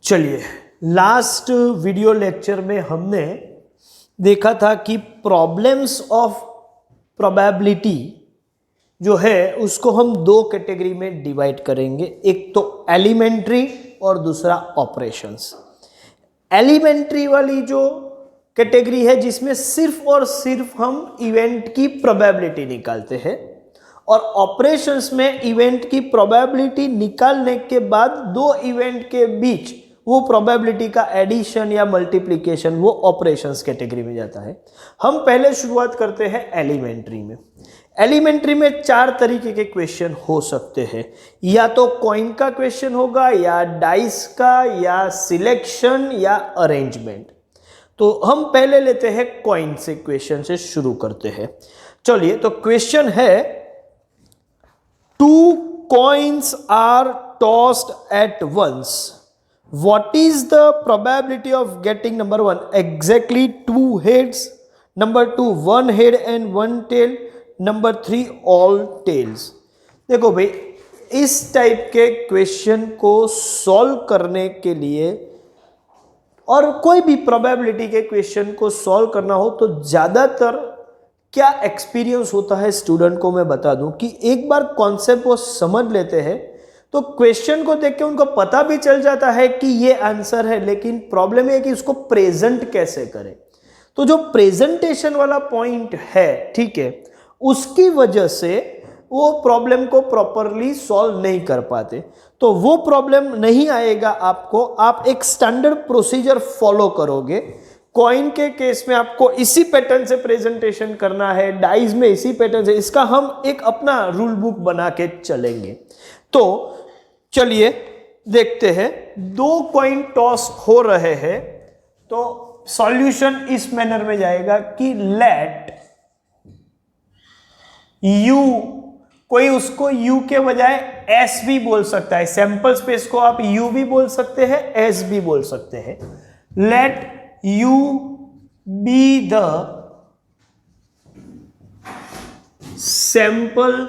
चलिए, last video lecture में हमने देखा था कि प्रॉब्लम्स ऑफ प्रोबेबिलिटी जो है उसको हम दो कैटेगरी में डिवाइड करेंगे, एक तो एलिमेंट्री और दूसरा ऑपरेशंस। एलिमेंट्री वाली जो कैटेगरी है जिसमें सिर्फ और सिर्फ हम इवेंट की प्रोबेबिलिटी निकालते हैं, और ऑपरेशंस में इवेंट की प्रोबेबिलिटी निकालने के बाद दो इवेंट के बीच वो प्रोबेबिलिटी का एडिशन या मल्टीप्लिकेशन वो ऑपरेशंस कैटेगरी में जाता है। हम पहले शुरुआत करते हैं एलिमेंट्री में। एलिमेंट्री में चार तरीके के क्वेश्चन हो सकते हैं, या तो कॉइन का क्वेश्चन होगा, या डाइस का, या सिलेक्शन, या अरेंजमेंट। तो हम पहले लेते हैं कॉइन से, क्वेश्चन से शुरू करते हैं। चलिए, तो क्वेश्चन है, two coins are tossed at once. What is the probability of getting number one exactly two heads, number two one head and one tail, number three all tails? देखो भाई, इस टाइप के क्वेश्चन को solve करने के लिए और कोई भी प्रोबेबिलिटी के क्वेश्चन को सॉल्व करना हो तो ज़्यादातर क्या एक्सपीरियंस होता है स्टूडेंट को मैं बता दूं कि एक बार कॉन्सेप्ट वो समझ लेते हैं तो क्वेश्चन को देख के उनको पता भी चल जाता है कि ये आंसर है, लेकिन प्रॉब्लम है कि उसको प्रेजेंट कैसे करें। तो जो प्रेजेंटेशन वाला पॉइंट है, ठीक है, उसकी वजह से वो प्रॉब्लम को प्रॉपरली सॉल्व नहीं कर पाते। तो वो प्रॉब्लम नहीं आएगा आपको, आप एक स्टैंडर्ड प्रोसीजर फॉलो करोगे। कॉइन के केस में आपको इसी पैटर्न से प्रेजेंटेशन करना है, डाइज में इसी पैटर्न से, इसका हम एक अपना रूल बुक बना के चलेंगे। तो चलिए देखते हैं, दो कॉइन टॉस हो रहे हैं, तो सॉल्यूशन इस मैनर में जाएगा कि लेट यू, कोई उसको यू के बजाय एस भी बोल सकता है, सैंपल स्पेस को आप यू भी बोल सकते हैं, एस भी बोल सकते हैं। Let U be the sample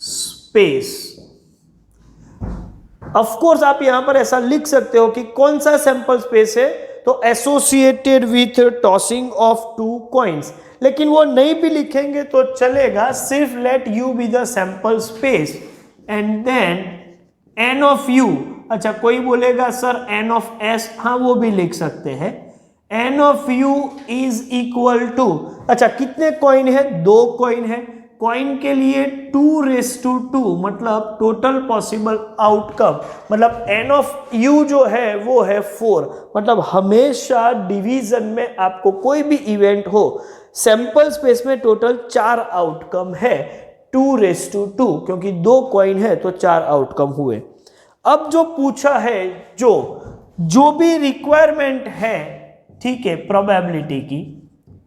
space। Of course आप यहां पर ऐसा लिख सकते हो कि कौन सा सैंपल स्पेस है, तो associated with tossing of two coins, लेकिन वो नहीं भी लिखेंगे तो चलेगा, सिर्फ let U be the sample space and then n of U. अच्छा, कोई बोलेगा सर एन ऑफ एस, हाँ वो भी लिख सकते हैं, n of U is equal to, अच्छा कितने कॉइन है, दो कॉइन है, कॉइन के लिए 2:2 मतलब टोटल पॉसिबल आउटकम, मतलब एन ऑफ यू जो है वो है 4। मतलब हमेशा डिवीजन में आपको कोई भी इवेंट हो, सैंपल स्पेस में टोटल 4 आउटकम है, 2:2, क्योंकि दो कॉइन है तो 4 आउटकम हुए। अब जो पूछा है, जो भी रिक्वायरमेंट है, ठीक है, प्रोबेबिलिटी की,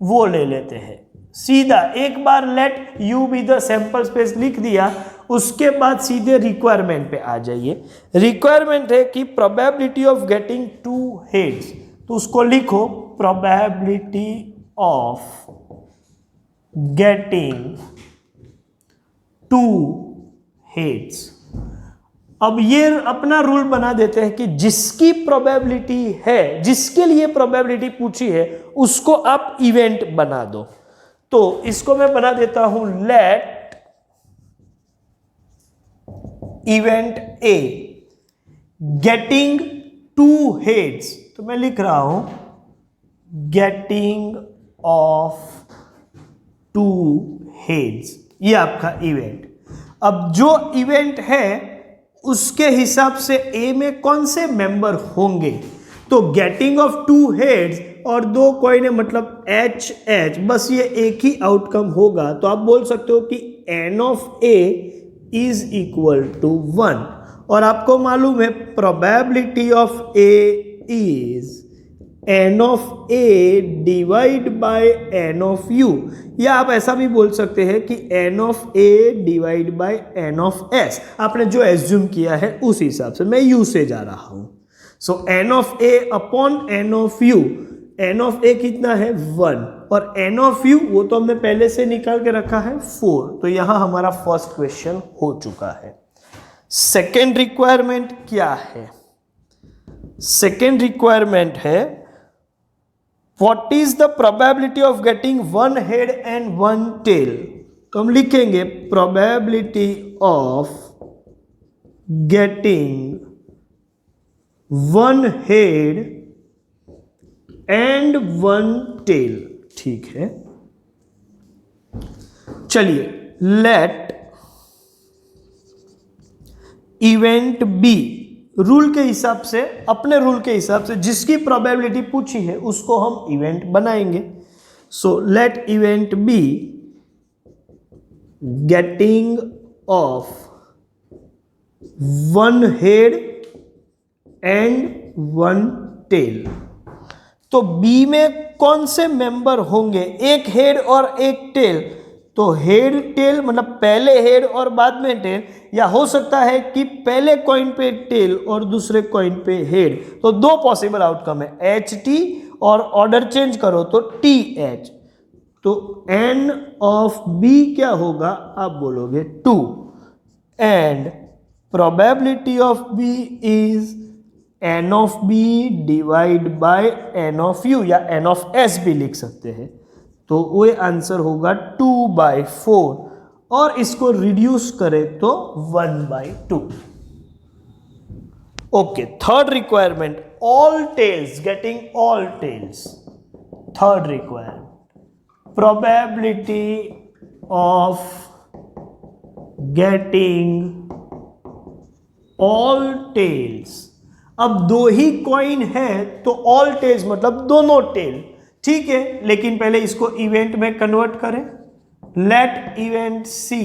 वो ले लेते हैं सीधा। एक बार let U be the sample space लिख दिया, उसके बाद सीधे रिक्वायरमेंट पे आ जाइए। रिक्वायरमेंट है कि प्रोबेबिलिटी ऑफ गेटिंग 2 हेड्स, तो उसको लिखो प्रोबेबिलिटी ऑफ गेटिंग 2 हेड्स। अब ये अपना रूल बना देते हैं कि जिसकी प्रोबेबिलिटी है, जिसके लिए प्रोबेबिलिटी पूछी है, उसको आप इवेंट बना दो। तो इसको मैं बना देता हूं let event A getting 2 heads, तो मैं लिख रहा हूं गेटिंग ऑफ 2 हेड्स, ये आपका इवेंट। अब जो इवेंट है उसके हिसाब से ए में कौन से मेंबर होंगे, तो गेटिंग ऑफ 2 हेड्स और दो कॉइन है, मतलब एच एच, बस ये एक ही आउटकम होगा। तो आप बोल सकते हो कि n of A is equal to 1, और आपको मालूम है probability of A is n of A divide by n of U, या आप ऐसा भी बोल सकते हैं कि n of A divide by n of S. आपने जो एज्यूम किया है उस हिसाब से, मैं यू से जा रहा हूं। So n of A upon n of U, n of A कितना है 1, और एन ऑफ यू वो तो हमने पहले से निकाल के रखा है 4। तो यहां हमारा फर्स्ट क्वेश्चन हो चुका है। सेकेंड रिक्वायरमेंट क्या है, सेकेंड रिक्वायरमेंट है what is the probability of getting one head and one tail. तो हम लिखेंगे probability of getting one head and one tail. ठीक है, चलिए लेट इवेंट बी, रूल के हिसाब से, अपने रूल के हिसाब से जिसकी प्रोबेबिलिटी पूछी है उसको हम इवेंट बनाएंगे। So let event B getting of one head and one tail. तो बी में कौन से मेंबर होंगे, एक हेड और एक टेल। तो हेड टेल मतलब पहले हेड और बाद में टेल, या हो सकता है कि पहले कॉइन पे टेल और दूसरे कॉइन पे हेड। तो दो पॉसिबल आउटकम है, एच टी और ऑर्डर चेंज करो तो टी एच। तो एन ऑफ बी क्या होगा, आप बोलोगे 2 and probability of B is n of B divide by n of U, या एन ऑफ एस भी लिख सकते हैं। तो वो आंसर होगा 2/4 और इसको रिड्यूस करें तो 1/2। Okay, third requirement all tails, getting all tails. Third requirement probability of getting all tails. अब दो ही कॉइन है तो ऑल टेल्स मतलब दोनों टेल, ठीक है, लेकिन पहले इसको इवेंट में कन्वर्ट करें। लेट इवेंट सी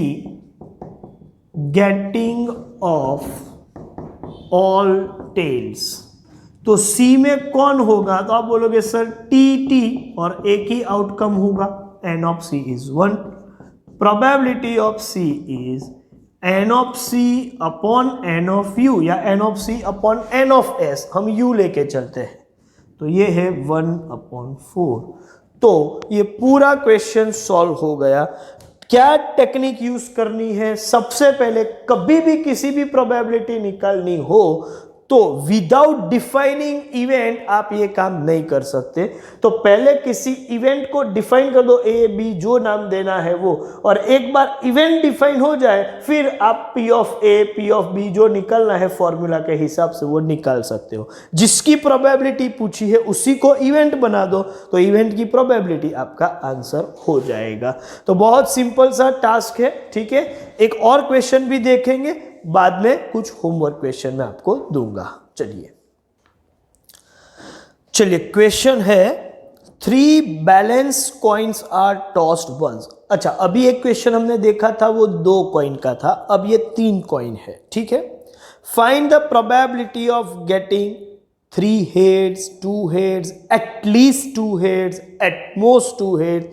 गेटिंग ऑफ ऑल टेल्स। तो सी में कौन होगा, तो आप बोलोगे सर टी टी, और एक ही आउटकम होगा, n of C is 1। Probability of C is n of C upon n of U, या n of C upon n of S, हम यू लेके चलते हैं, तो ये है 1/4। तो ये पूरा क्वेश्चन सॉल्व हो गया। क्या टेक्निक यूज करनी है, सबसे पहले कभी भी किसी भी प्रोबेबिलिटी निकालनी हो तो विदाउट डिफाइनिंग इवेंट आप ये काम नहीं कर सकते। तो पहले किसी इवेंट को डिफाइन कर दो, ए बी जो नाम देना है वो, और एक बार इवेंट डिफाइन हो जाए फिर आप P of A P of B जो निकालना है फॉर्मूला के हिसाब से वो निकाल सकते हो। जिसकी प्रोबेबिलिटी पूछी है उसी को इवेंट बना दो, तो इवेंट की प्रोबेबिलिटी आपका आंसर हो जाएगा। तो बहुत सिंपल सा टास्क है, ठीक है। एक और क्वेश्चन भी देखेंगे, बाद में कुछ होमवर्क क्वेश्चन मैं आपको दूंगा। चलिए क्वेश्चन है 3 balance coins are tossed once. अच्छा, अभी एक क्वेश्चन हमने देखा था वो 2 कॉइन का था, अब ये 3 कॉइन है, ठीक है। Find the probability of getting 3 heads, 2 heads, at least 2 heads, at most 2 heads,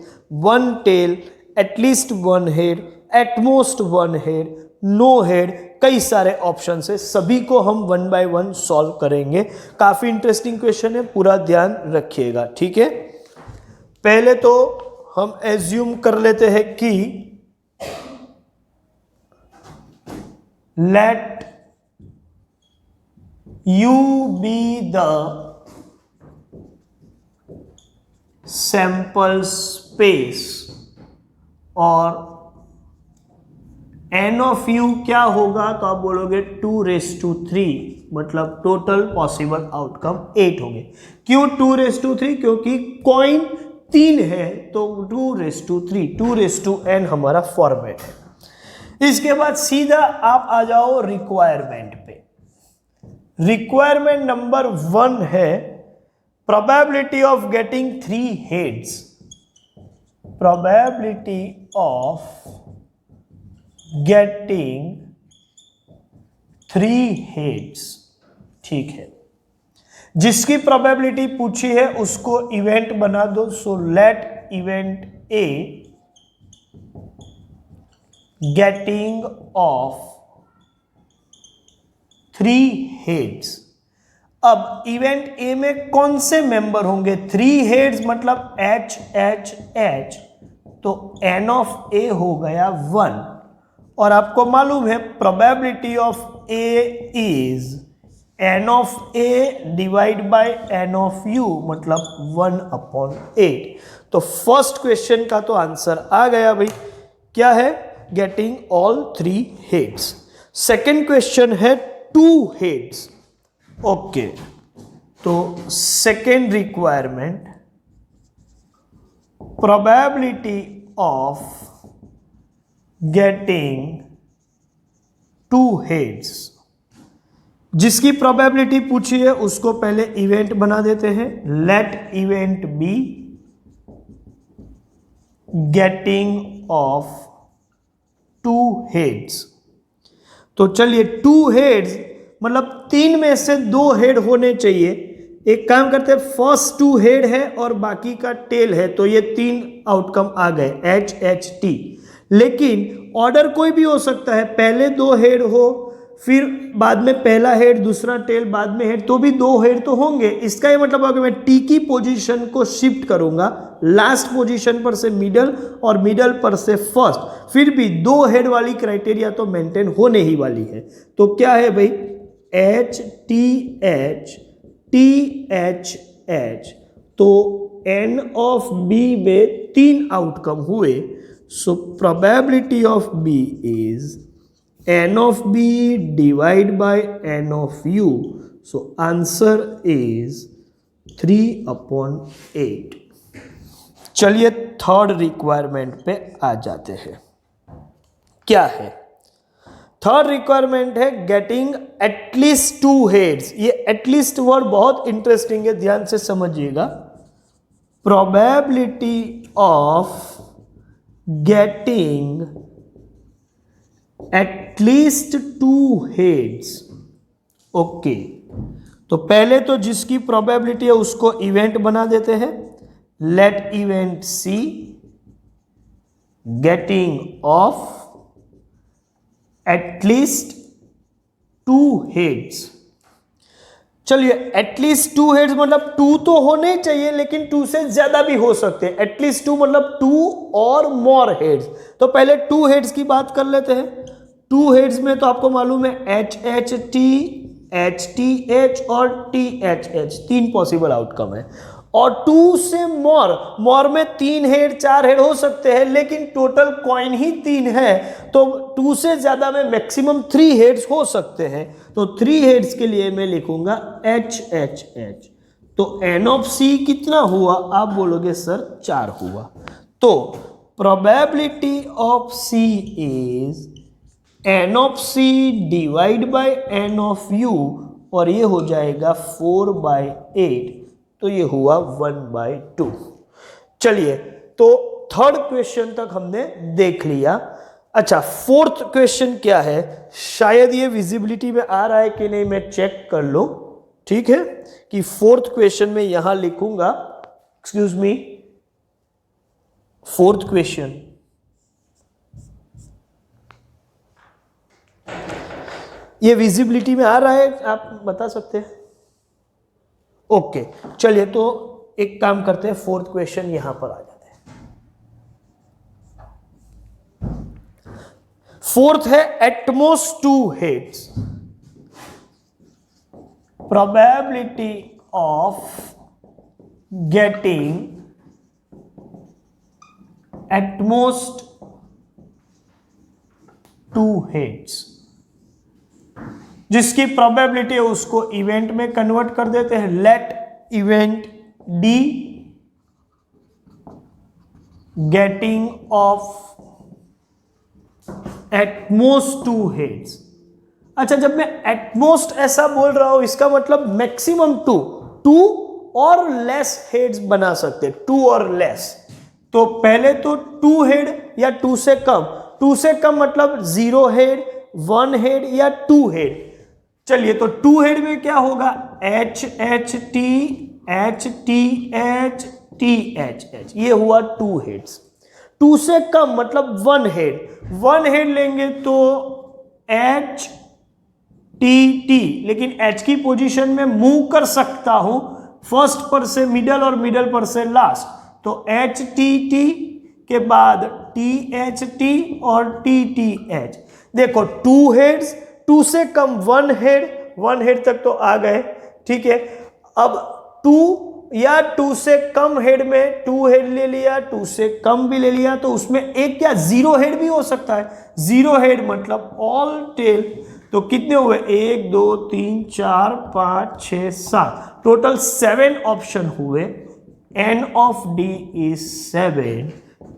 1 tail, at least 1 head, at most 1 head, no head. कई सारे ऑप्शन है, सभी को हम 1 बाय 1 सॉल्व करेंगे। काफी इंटरेस्टिंग क्वेश्चन है, पूरा ध्यान रखिएगा, ठीक है। पहले तो हम एज्यूम कर लेते हैं कि late U be the sample space और एन ऑफ यू क्या होगा, तो आप बोलोगे 2�3, मतलब टोटल पॉसिबल आउटकम 8 होंगे। क्यों 2�3? क्योंकि कॉइन 3 है तो 2�3, 2n हमारा फॉर्मेट है। इसके बाद सीधा आप आ जाओ रिक्वायरमेंट पे। रिक्वायरमेंट नंबर 1 है probability of getting 3 heads. Probability of getting 3 heads, ठीक है। जिसकी प्रोबेबिलिटी पूछी है उसको इवेंट बना दो। सो let event A getting off 3 heads. अब इवेंट ए में कौन से मेंबर होंगे, 3 हेड्स मतलब एच एच एच, तो एन ऑफ ए हो गया 1। और आपको मालूम है probability of A is n of A divide by n of U मतलब 1/8। तो फर्स्ट क्वेश्चन का तो आंसर आ गया भाई, क्या है? Getting all 3 heads. Second question है 2 हेड्स। ओके, तो second requirement, probability of getting 2 heads. जिसकी प्रोबेबिलिटी पूछी है उसको पहले इवेंट बना देते हैं। Let event B getting of 2 heads. तो चलिए 2 हेड्स मतलब 3 में से 2 हेड होने चाहिए। एक काम करते हैं, फर्स्ट 2 हेड है और बाकी का टेल है, तो ये 3 आउटकम आ गए एच एच टी। लेकिन ऑर्डर कोई भी हो सकता है, पहले 2 हेड हो, फिर बाद में पहला हेड, दूसरा टेल, बाद में हेड, तो भी 2 हेड तो होंगे। इसका ये मतलब है कि मैं टी की पोजीशन को शिफ्ट करूंगा, लास्ट पोजीशन पर से मिडल और मिडल पर से फर्स्ट, फिर भी 2 हेड वाली क्राइटेरिया तो मेंटेन होने ही वाली है। तो क्या है भाई? H T H T H H. तो एन ऑफ बी में 3 आउटकम हुए। So probability of B is n of b divide by n of u. So answer is 3/8। चलिए थर्ड रिक्वायरमेंट पे आ जाते हैं। क्या है? थर्ड रिक्वायरमेंट है गेटिंग एटलीस्ट 2 हेड्स। ये एटलीस्ट वर्ड बहुत इंटरेस्टिंग है, ध्यान से समझिएगा। Probability of getting at least 2 heads. Okay, तो पहले तो जिसकी प्रोबेबिलिटी है उसको इवेंट बना देते हैं। लेट इवेंट सी गेटिंग ऑफ एटलीस्ट 2 हेड्स। चलिए एटलीस्ट 2 हेड्स मतलब 2 तो होने चाहिए, लेकिन 2 से ज्यादा भी हो सकते हैं। एटलीस्ट 2 मतलब 2 और मोर हेड्स। तो पहले 2 हेड्स की बात कर लेते हैं। 2 हेड्स में तो आपको मालूम है एच एच टी एच और T H H, 3 possible outcome है। और 2 से मोर में 3 हेड 4 हेड हो सकते हैं, लेकिन टोटल कॉइन ही 3 है, तो 2 से ज्यादा में मैक्सिमम 3 हेड्स हो सकते हैं। तो 3 हेड्स के लिए मैं लिखूंगा एच एच एच। तो एन ऑफ सी कितना हुआ? आप बोलोगे सर 4 हुआ। तो probability of C is n of c divide by n of u, और ये हो जाएगा 4/8। तो ये हुआ 1/2। चलिए, तो थर्ड क्वेश्चन तक हमने देख लिया। अच्छा, फोर्थ क्वेश्चन क्या है? शायद ये विजिबिलिटी में आ रहा है कि नहीं, मैं चेक कर लो। ठीक है, कि फोर्थ क्वेश्चन में यहां लिखूंगा, एक्सक्यूज मी, फोर्थ क्वेश्चन ये विजिबिलिटी में आ रहा है, आप बता सकते हैं? ओके, चलिए तो एक काम करते हैं, फोर्थ क्वेश्चन यहां पर आ जाते हैं। फोर्थ है at most 2 heads. Probability of getting at most 2 heads. जिसकी प्रोबेबिलिटी है उसको इवेंट में कन्वर्ट कर देते हैं। Let event D getting of at most 2 heads. अच्छा, जब मैं एटमोस्ट ऐसा बोल रहा हूं, इसका मतलब मैक्सिमम 2 और लेस हेड्स बना सकते हैं, 2 और लेस। तो पहले तो 2 हेड या 2 से कम, 2 से कम मतलब 0 हेड, 1 हेड या 2 हेड। चलिए, तो 2 हेड में क्या होगा? H H T H T H H, ये हुआ 2 हेड्स। 2 से कम मतलब 1 हेड, 1 हेड लेंगे तो एच टी, लेकिन एच की पोजीशन में मूव कर सकता हूं फर्स्ट पर से मिडल और मिडल पर से लास्ट। तो एच टी के बाद टी एच टी और टी एच। देखो 2 हेड्स, 2 से कम 1 हेड, वन हेड तक तो आ गए, ठीक है। अब 2 या 2 से कम हेड में 2 हेड ले लिया, 2 से कम भी ले लिया, तो उसमें एक क्या 0 हेड भी हो सकता है। 0 हेड मतलब ऑल टेल, तो कितने हुए 1 2 3 4 5 6 7, टोटल 7 ऑप्शन हुए। n of d is 7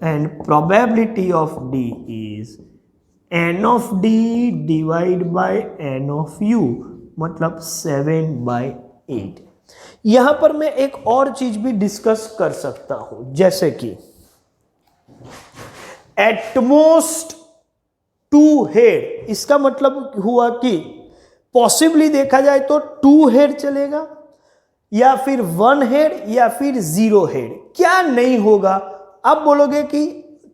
and probability of d is n of d divide by n of u, मतलब 7/8। यहां पर मैं एक और चीज भी डिस्कस कर सकता हूं, जैसे कि एटमोस्ट 2 हेड, इसका मतलब हुआ कि पॉसिबली देखा जाए तो 2 हेड चलेगा या फिर 1 हेड या फिर 0 हेड। क्या नहीं होगा, आप बोलोगे कि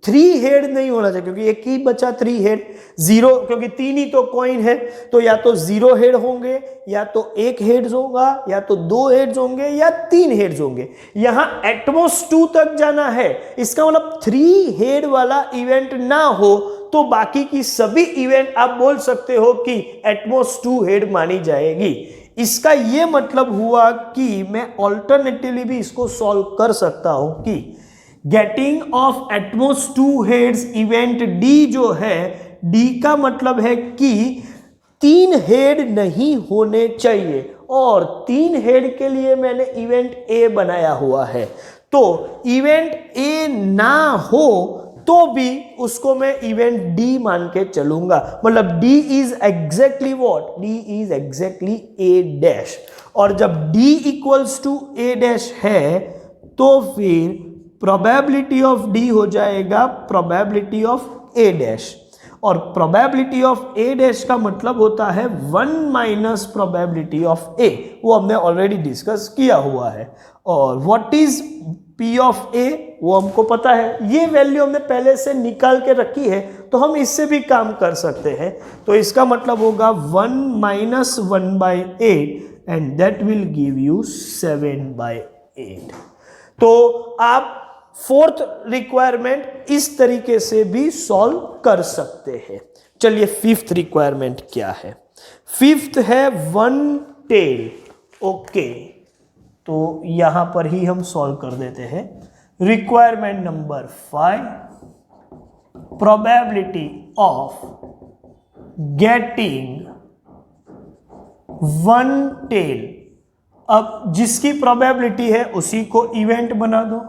3 हेड नहीं होना चाहिए क्योंकि एक ही बचा 3 हेड, 0 क्योंकि 3 ही तो कॉइन है, तो या तो 0 हेड होंगे या तो 1 हेड्स होगा या तो 2 हेड्स होंगे या 3 हेड्स होंगे। यहां एटमोस्ट 2 तक जाना है, इसका मतलब 3 हेड वाला इवेंट ना हो तो बाकी की सभी इवेंट आप बोल सकते हो कि एटमोस्ट 2 हेड मानी जाएगी। इसका यह मतलब हुआ कि मैं ऑल्टरनेटिवली भी इसको सॉल्व कर सकता हूं कि getting of at most 2 heads event D जो है, डी का मतलब है कि 3 हेड नहीं होने चाहिए, और 3 हेड के लिए मैंने इवेंट ए बनाया हुआ है। तो इवेंट ए ना हो तो भी उसको मैं इवेंट डी मान के चलूंगा, मतलब D is exactly what, D is exactly A dash. और जब D equals to A dash है तो फिर प्रोबेबिलिटी ऑफ डी हो जाएगा प्रोबेबिलिटी ऑफ ए डैश, और प्रोबेबिलिटी ऑफ ए डैश का मतलब होता है 1 माइनस प्रोबेबिलिटी ऑफ ए, वो हमने ऑलरेडी डिस्कस किया हुआ है। और व्हाट इज पी ऑफ ए, वो हमको पता है, ये वैल्यू हमने पहले से निकाल के रखी है, तो हम इससे भी काम कर सकते हैं। तो इसका मतलब होगा 1 minus 1/8 and that will give you 7/8। तो आप 4th रिक्वायरमेंट इस तरीके से भी सॉल्व कर सकते हैं। चलिए 5th रिक्वायरमेंट क्या है। 5th है 1 टेल। ओके, तो यहां पर ही हम सॉल्व कर देते हैं। Requirement number 5, probability of getting 1 tail. अब जिसकी प्रोबेबिलिटी है उसी को इवेंट बना दो।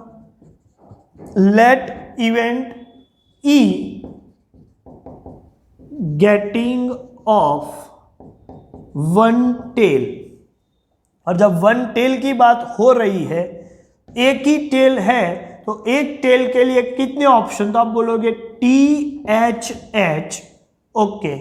Let event E getting of 1 tail, और जब 1 टेल की बात हो रही है, एक ही टेल है, तो एक टेल के लिए कितने ऑप्शन, तो आप बोलोगे THH। ओके,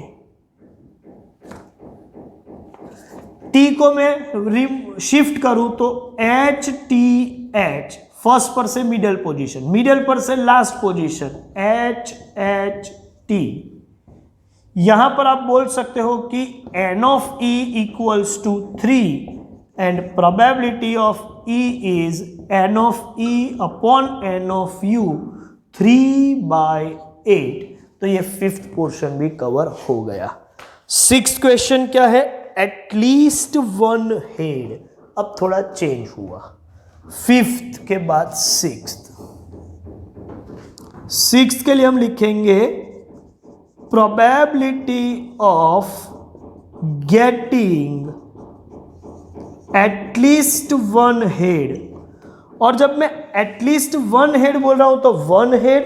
टी को मैं शिफ्ट करूं तो HTH, फर्स्ट पर से मिडल पोजीशन, मिडल पर से लास्ट पोजीशन HHT। यहां पर आप बोल सकते हो कि n of E equals to 3 and probability of E is n of E upon n of U 3/8। तो ये 5th पोर्शन भी कवर हो गया। 6th क्वेश्चन क्या है, एटलीस्ट 1 हेड। अब थोड़ा चेंज हुआ, 5th के बाद 6th के लिए हम लिखेंगे probability of getting at least 1 head. और जब मैं एटलीस्ट 1 हेड बोल रहा हूं तो 1 हेड,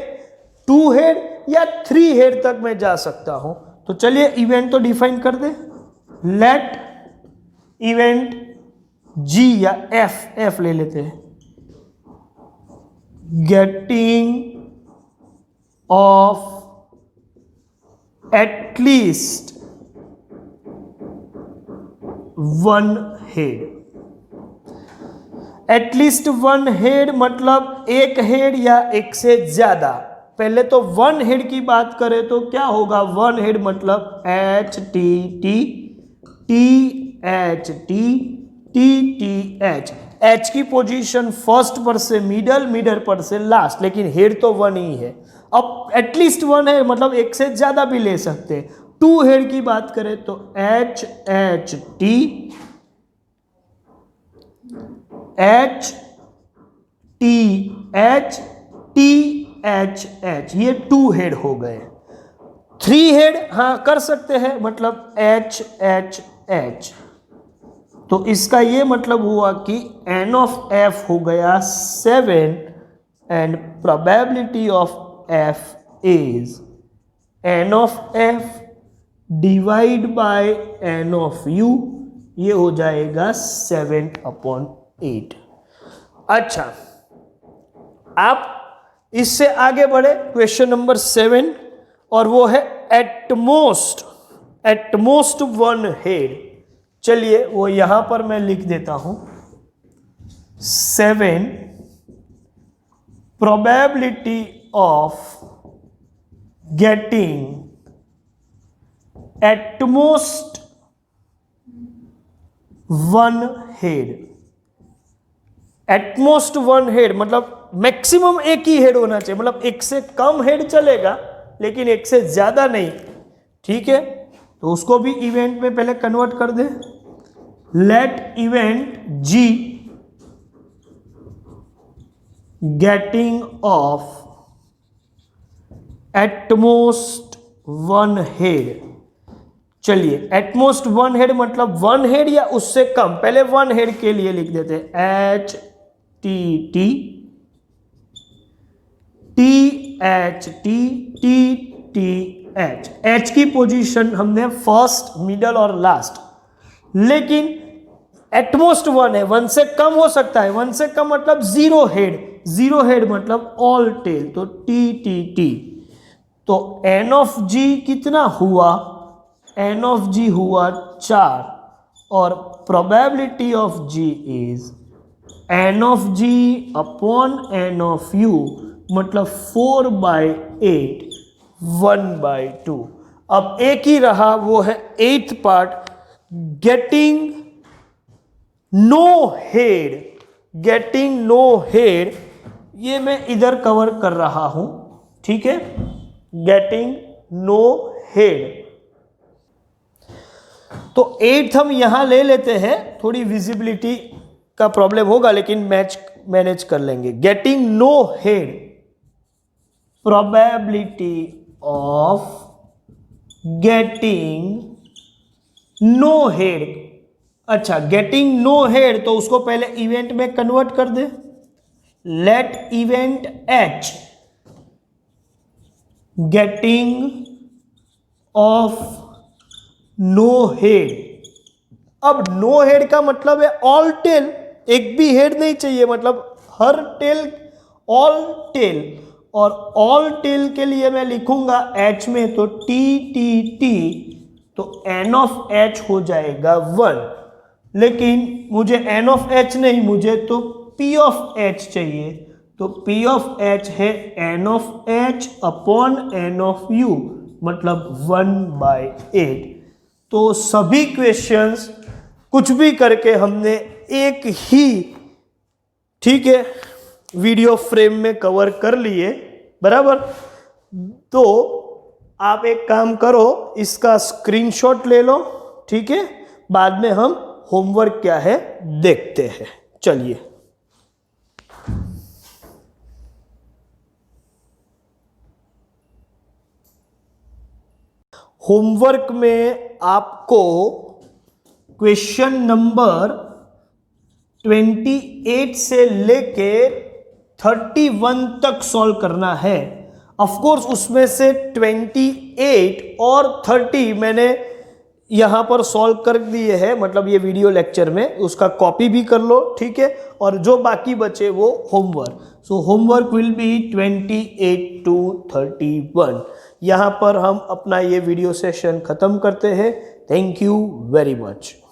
2 हेड या 3 हेड तक मैं जा सकता हूं। तो चलिए इवेंट तो डिफाइन कर दे। लेट इवेंट जी या एफ ले लेते हैं, getting off at least 1 head. At least 1 head मतलब एक हेड या एक से ज्यादा। पहले तो 1 हेड की बात करें तो क्या होगा, 1 हेड मतलब HTT THT TTH। H की पोजीशन फर्स्ट पर से मिडल, मिडल पर से लास्ट, लेकिन हेड तो 1 ही है। अब एटलीस्ट 1 है मतलब एक से ज्यादा भी ले सकते हैं। टू हेड की बात करें तो H H T H T H T H H, ये टू हेड हो गए। थ्री हेड हाँ कर सकते हैं, मतलब एच एच एच। तो इसका ये मतलब हुआ कि एन ऑफ एफ हो गया 7 and probability of F is n of F divide by n of U, ये हो जाएगा 7/8। अच्छा, आप इससे आगे बढ़े क्वेश्चन नंबर 7, और वो है एटमोस्ट 1 हेड। चलिए वो यहां पर मैं लिख देता हूं, 7 probability of getting at most 1 head. At most 1 head मतलब मैक्सिमम एक ही हेड होना चाहिए, मतलब एक से कम हेड चलेगा लेकिन एक से ज्यादा नहीं, ठीक है। तो उसको भी इवेंट में पहले कन्वर्ट कर दे। Let event ji getting of at most 1 head. चलिए एटमोस्ट 1 हेड मतलब 1 हेड या उससे कम, पहले 1 हेड के लिए लिख देते हैं H T T T H T T T H. H की पोजीशन हमने फर्स्ट, मिडल और लास्ट, लेकिन एटमोस्ट 1 है, 1 से कम हो सकता है। 1 से कम मतलब 0 हेड, 0 हेड मतलब ऑल टेल, तो टी टी टी। तो एन ऑफ जी कितना हुआ, एन ऑफ जी हुआ 4, और probability of G is n of G upon n of U, मतलब 4/8 1/2। अब एक ही रहा, वो है 8th part, getting no head. Getting no head ये मैं इधर कवर कर रहा हूं, ठीक है, गेटिंग नो हेड। तो 8th हम यहां ले लेते हैं, थोड़ी विजिबिलिटी का प्रॉब्लम होगा लेकिन मैनेज कर लेंगे। Getting no head, probability of getting no head. अच्छा, गेटिंग नो हेड तो उसको पहले इवेंट में कन्वर्ट कर दे। Let event H getting of no head. अब नो हेड का मतलब है ऑल टेल, एक भी हेड नहीं चाहिए, मतलब हर टेल, ऑल टेल। और ऑल टेल के लिए मैं लिखूंगा एच में तो टी टी टी, तो एन ऑफ एच हो जाएगा 1। लेकिन मुझे एन ऑफ एच नहीं, मुझे तो पी ऑफ एच चाहिए। तो पी ऑफ एच है n of H upon n of U, मतलब 1/8। तो सभी क्वेश्चंस कुछ भी करके हमने एक ही, ठीक है, वीडियो फ्रेम में कवर कर लिए, बराबर। तो आप एक काम करो, इसका स्क्रीनशॉट ले लो, ठीक है, बाद में हम होमवर्क क्या है देखते हैं। चलिए, होमवर्क में आपको क्वेश्चन नंबर 28 से लेके 31 तक सॉल्व करना है। ऑफ कोर्स उसमें से 28 और 30 मैंने यहाँ पर सॉल्व कर दिए हैं, मतलब ये वीडियो लेक्चर में, उसका कॉपी भी कर लो, ठीक है। और जो बाकी बचे वो homework. So homework will be 28 to 31। यहाँ पर हम अपना ये वीडियो सेशन खत्म करते हैं। Thank you very much.